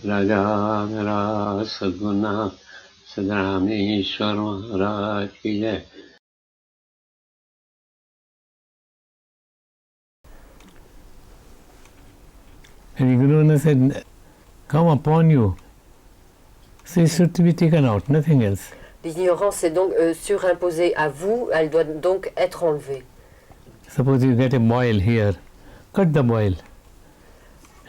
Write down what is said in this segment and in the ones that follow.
Raja Sadguna Sadrameshwar Maharaj ki jai. And the Guru said, come upon you. So it should be taken out, nothing else. L'ignorance est donc surimposée à vous, elle doit donc être enlevée. Suppose you get a boil here, cut the boil,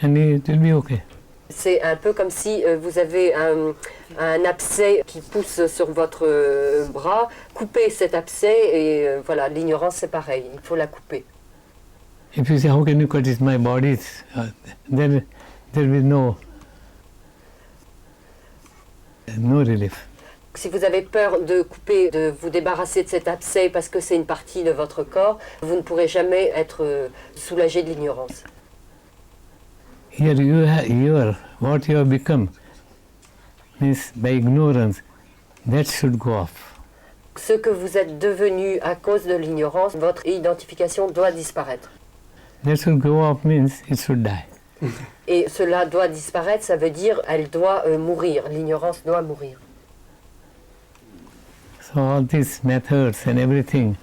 and it will be okay. C'est un peu comme si vous avez un abcès qui pousse sur votre bras, coupez cet abcès et voilà, l'ignorance c'est pareil, il faut la couper. If you say, how can you cut it, my body, then there will be no relief. Si vous avez peur de couper, de vous débarrasser de cet abcès parce que c'est une partie de votre corps, vous ne pourrez jamais être soulagé de l'ignorance. Here what you have become means by ignorance, that should go off. Ce que vous êtes devenu à cause de l'ignorance, votre identification doit disparaître. That should go off means it should die. Et cela doit disparaître, ça veut dire elle doit mourir, l'ignorance doit mourir. So all these methods and everything,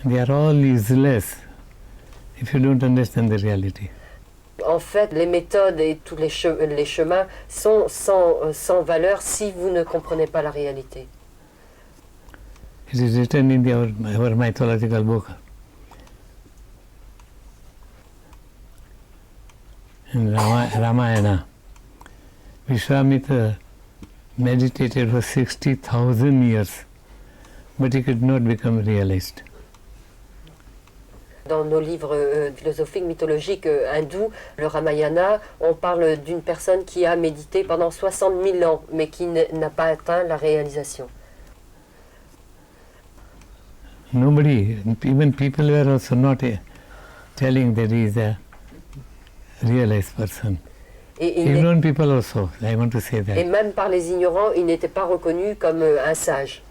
they are all useless if you don't understand the reality. En fait, les méthodes et tous les chemins sont sans valeur si vous ne comprenez pas la réalité. It is written in our mythological book. In Ramayana, Vishwamitra meditated for 60,000 years, but he could not become realized. Dans nos livres philosophiques, mythologiques hindous, le Ramayana, on parle d'une personne qui a médité pendant 60 000 ans, mais qui n'a pas atteint la réalisation. Nobody, even people were also not telling that he is a realized person. Ignorant people also, I want to say that. Et même par les ignorants, il n'était pas reconnu comme un sage.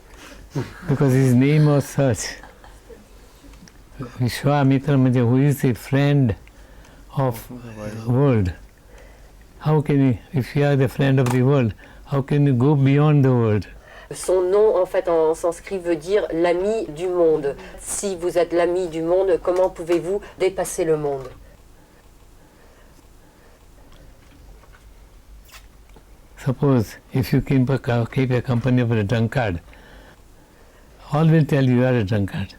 Because his name was such. Vishwamitra, who is a friend of the world. How can you, if you are the friend of the world, how can you go beyond the world? Son nom, en fait, en sanskrit, veut dire l'ami du monde. Si vous êtes l'ami du monde, comment pouvez-vous dépasser le monde? Suppose if you keep a company of a drunkard, all will tell you are a drunkard.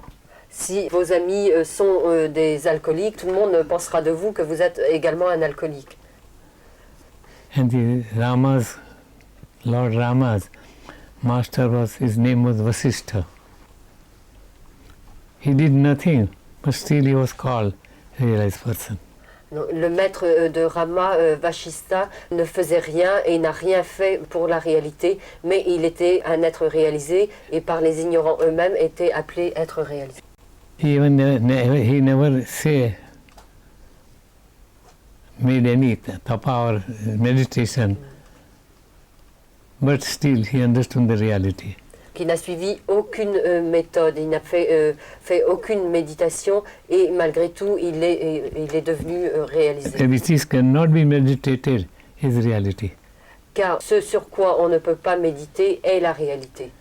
Si vos amis sont des alcooliques, tout le monde pensera de vous que vous êtes également un alcoolique. And Lord Rama's master his name was Vasishtha. He did nothing, but still he was called a realized person. Le maître de Rama, Vashista, ne faisait rien et n'a rien fait pour la réalité, mais il était un être réalisé et par les ignorants eux-mêmes était appelé être réalisé. He never made any tapa or meditation, but still he understood the reality. Qui n'a suivi aucune méthode, il n'a fait aucune méditation et malgré tout il est devenu réalisé. Which cannot be meditated is reality. Car ce sur quoi on ne peut pas méditer est la réalité.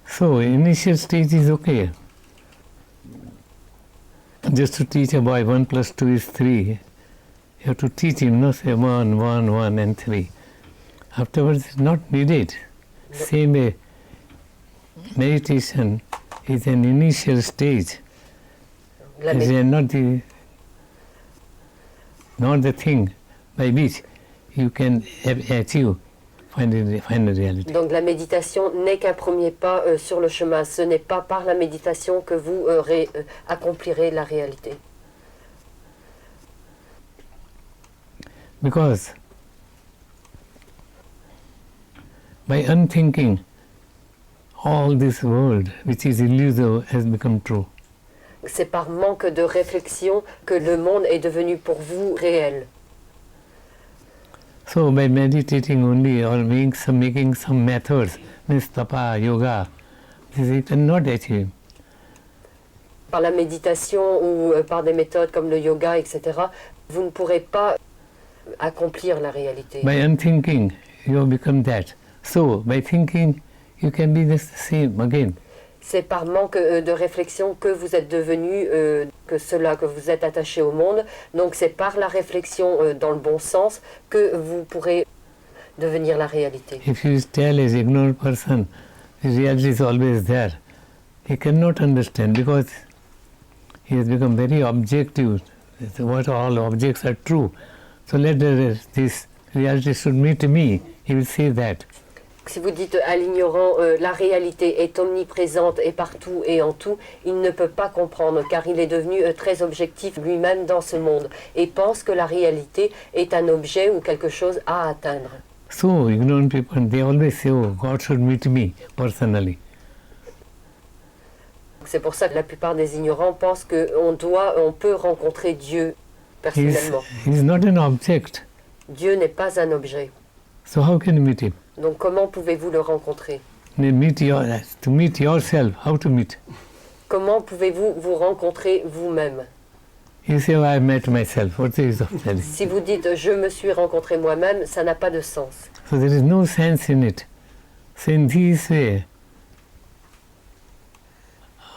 So initial stage is okay. Just to teach a boy 1 + 2 is 3, you have to teach him, no, say 1, 1, 1 and 3. Afterwards, it's not needed. Same way, meditation is an initial stage. It is not the thing by which you can achieve final reality. Donc la méditation n'est qu'un premier pas sur le chemin. Ce n'est pas par la méditation que vous accomplirez la réalité. Because by unthinking, all this world, which is illusive, has become true. C'est par manque de réflexion que le monde est devenu pour vous réel. So by meditating only or making some methods, means tapa, yoga, this you cannot achieve. Par la méditation ou par des méthodes comme le yoga, etc., vous ne pourrez pas accomplir la réalité. By unthinking, you become that. So, by thinking, you can be the same again. C'est par manque de réflexion que vous êtes devenu que vous êtes attaché au monde. Donc c'est par la réflexion dans le bon sens que vous pourrez devenir la réalité. If you tell an ignorant person, the reality is always there, he cannot understand because he has become very objective. What all objects are true. So let this reality should meet me. He will say that. Si vous dites à l'ignorant la réalité est omniprésente et partout et en tout, il ne peut pas comprendre car il est devenu très objectif lui-même dans ce monde et pense que la réalité est un objet ou quelque chose à atteindre. So ignorant people, they always say, oh, God should meet me personally. C'est pour ça que la plupart des ignorants pensent qu'on peut rencontrer Dieu personnellement. He's not an object. Dieu n'est pas un objet. So how can you meet him? Donc comment pouvez-vous le rencontrer? To meet yourself, how to meet? Comment pouvez-vous vous rencontrer vous-même? You say, oh, I met myself. What's the use of telling? Si vous dites je me suis rencontré moi-même, ça n'a pas de sens. So there is no sense in it. So in this way,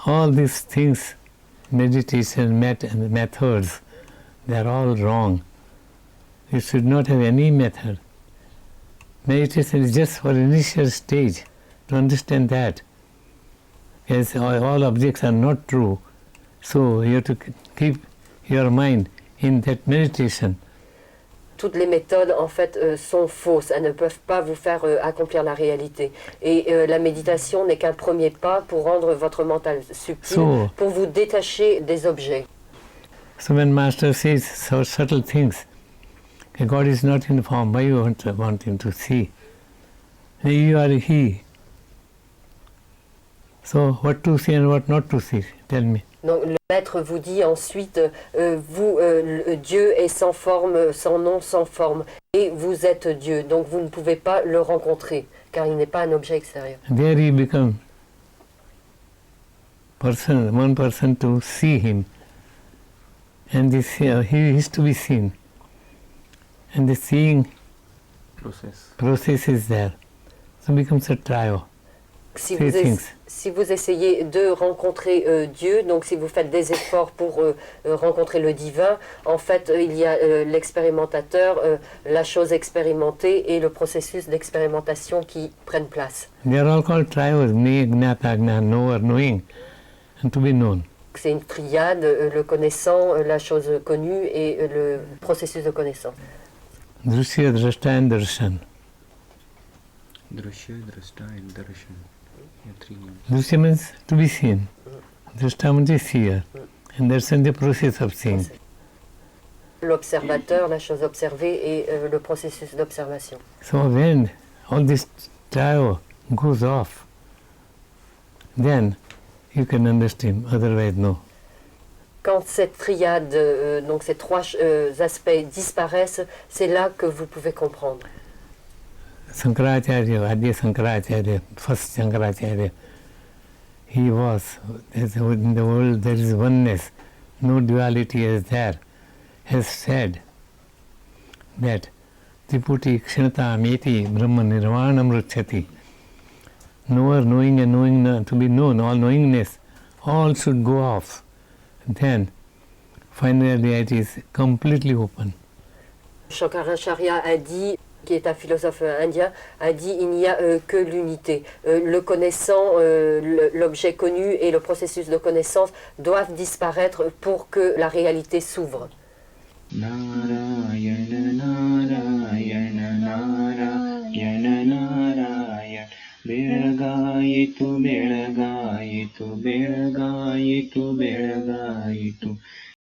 all these things, meditation, methods, they are all wrong. You should not have any method. Meditation is just for initial stage, to understand that. Yes, all objects are not true. So you have to keep your mind in that meditation. Toutes les méthodes, en fait, sont fausses. Elles ne peuvent pas vous faire accomplir la réalité. Et la méditation n'est qu'un premier pas pour rendre votre mental subtil, pour vous détacher des objets. So when Master says so subtle things, God is not in form, why you want him to see? You are he. So what to see and what not to see? Tell me. Donc le maître vous dit ensuite, Dieu est sans forme, sans nom, sans forme, et vous êtes Dieu, donc vous ne pouvez pas le rencontrer, car il n'est pas un objet extérieur. There he become one person to see him, and he is to be seen, and the seeing process is there, so it becomes a trio. Si vous essayez de rencontrer Dieu, donc si vous faites des efforts pour rencontrer le divin, en fait il y a l'expérimentateur, la chose expérimentée et le processus d'expérimentation qui prennent place. They are all called trios, gnata, knower, knowing, and to be known. C'est une triade, le connaissant, la chose connue et le processus de connaissance. Drishya, drashta and darshan. Drishya, drashta and darshan. Drishya means to be seen. Drashta means seer. And darshan the process of seeing. L'observateur, la chose observée et le processus d'observation. So when all this trio goes off, then you can understand, otherwise no. Quand cette triade, donc ces trois aspects disparaissent, c'est là que vous pouvez comprendre. Shankaracharya, Adi Shankaracharya, first Shankaracharya, he was, in the world there is oneness, no duality is there, has said that Triputi Kshanata Meti Brahma Nirvana Mruchati. Knower, knowing and knowing to be known, all knowingness, all should go off. Then, final reality is completely open. Shankaracharya a dit, qui est un philosophe indien, a dit il n'y a que l'unité. Le connaissant, l'objet connu et le processus de connaissance doivent disparaître pour que la réalité s'ouvre. Narayana, Narayana, Narayana, Narayana. Belagayitu, belagayitu, belagayitu, belagayitu.